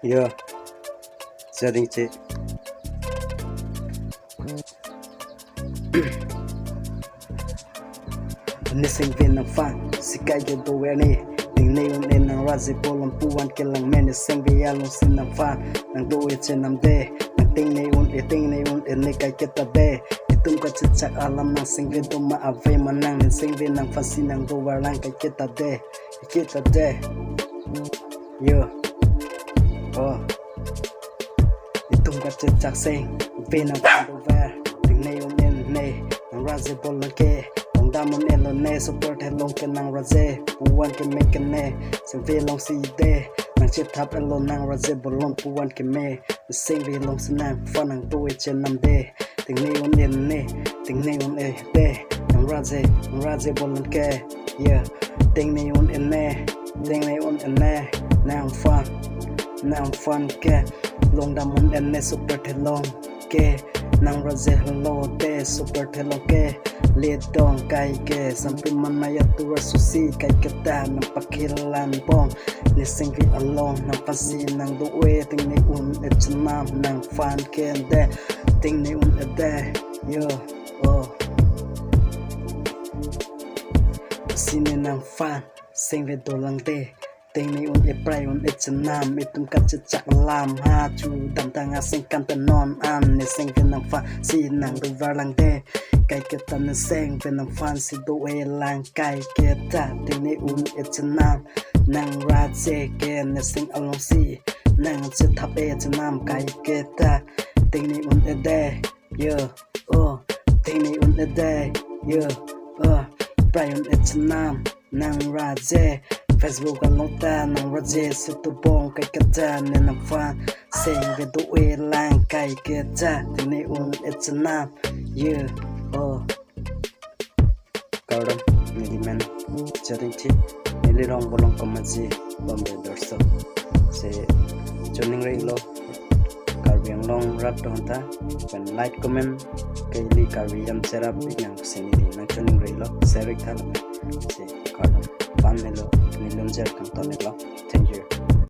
Yeah, gia đình chị. Ni sinh viên nang fan, si kai ke do weni. Ting nei on en nang razi bolon puan ke lang men sinh viên along sin nang fan, nang do e chen nam de. Nang ting nei on en nei kai ke ta de. Itum ka chak alam nang sinh viên do ma ave manang nen sinh viên nang fan sin nang do warang kai ke ta de. Ke ta de. Yeah. Oh. Itum ka chak sing, ve nang fan do ver. Ting nei on en nei, nang razi bolon ke. Damon elo ne support helong ke nang raze puan ke me ke ne sing ve long si de nang chit thap elo nang raze bolon puan ke me sing ve long sinang fan nang to e chen nam de ting ne on en ne ting ne on e de nang raze bolon ke yeah ting ne on en ne nang fan ke long damon en ne support helong ke nang raze hello de support helong ke le dong kai ke sampai mana ya tua susi kai kita nang pakilan bong ni singvi along nang pasi nang do we ting ni un e chnam nang fan ken de ting ni un e de yo oh sini nang fan singvi dolang de ting ni un e prai un e chnam itum kat chak lam ha chu dam tanga sing kan non an ni singvi nang fan si nang do varlang de kai kita na seng venang fancy do e lang kai kita tini un etnam nang raze ke na sing along si nang se thap etnam kai kita tini un ede yo oh tini un ede yo oh prayon etnam nang raze Facebook along ta nang raze sutu bong kai kita nang fan seng ve do e lang kai kita tini un etnam yo oh kaudam nili men jadi chi nili rong Volongkom maji bombe dorso se joining rei lo karbiang long rat donta pen like comment kaili karbi yam serap yang sini di na joining rei lo share thal se kaudam pan melo nilum jer kang to lo thank you.